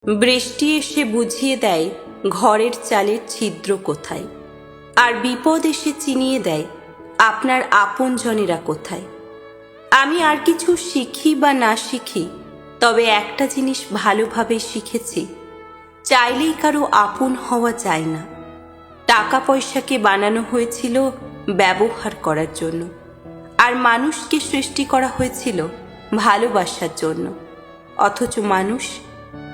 বৃষ্টি এসে বুঝিয়ে দেয় ঘরের চালের ছিদ্র কোথায়, আর বিপদ এসে চিনিয়ে দেয় আপনার আপনজনেরা কোথায়। আমি আর কিছু শিখি বা না শিখি, তবে একটা জিনিস ভালোভাবে শিখেছি, চাইলেই কারো আপন হওয়া যায় না। টাকা পয়সাকে বানানো হয়েছিল ব্যবহার করার জন্য, আর মানুষকে সৃষ্টি করা হয়েছিল ভালোবাসার জন্য। অথচ মানুষ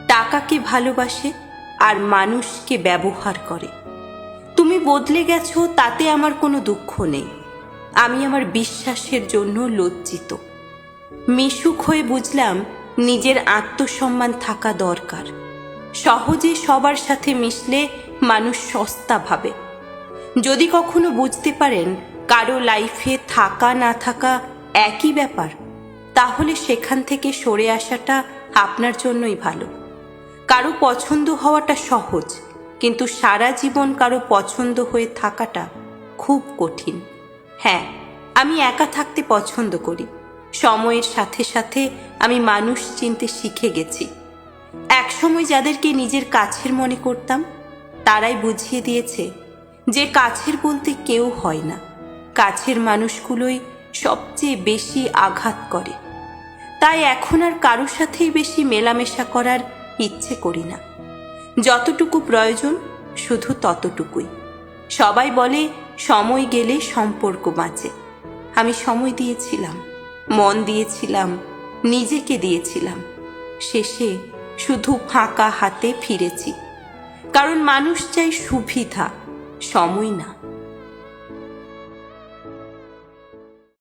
টাকাকে ভালোবাসে আর মানুষকে ব্যবহার করে। তুমি বদলে গেছো, তাতে আমার কোনো দুঃখ নেই। আমি আমার বিশ্বাসের জন্য লজ্জিত। মিশুক হয়ে বুঝলাম নিজের আত্মসম্মান থাকা দরকার। সহজে সবার সাথে মিশলে মানুষ সস্তা ভাবে। যদি কখনো বুঝতে পারেন কারো লাইফে থাকা না থাকা একই ব্যাপার, তাহলে সেখান থেকে সরে আসাটা আপনার জন্যই ভালো। কারো পছন্দ হওয়াটা সহজ, কিন্তু সারা জীবন কারো পছন্দ হয়ে থাকাটা খুব কঠিন। হ্যাঁ, আমি একা থাকতে পছন্দ করি। সময়ের সাথে সাথে আমি মানুষ চিনতে শিখে গেছি। একসময় যাদেরকে নিজের কাছের মনে করতাম, তারাই বুঝিয়ে দিয়েছে যে কাছের বলতে কেউ হয় না। কাছের মানুষগুলোই সবচেয়ে বেশি আঘাত করে। তাই এখন আর কারো সাথেই বেশি মেলামেশা করার ইচ্ছে করি না। যতটুকু প্রয়োজন শুধু ততটুকুই। সবাই বলে সময় গেলে সম্পর্ক বাঁচে। আমি সময় দিয়েছিলাম, মন দিয়েছিলাম, নিজেকে দিয়েছিলাম। শেষে শুধু ফাঁকা হাতে ফিরেছি। কারণ মানুষ চাই সুবিধা, সময় না।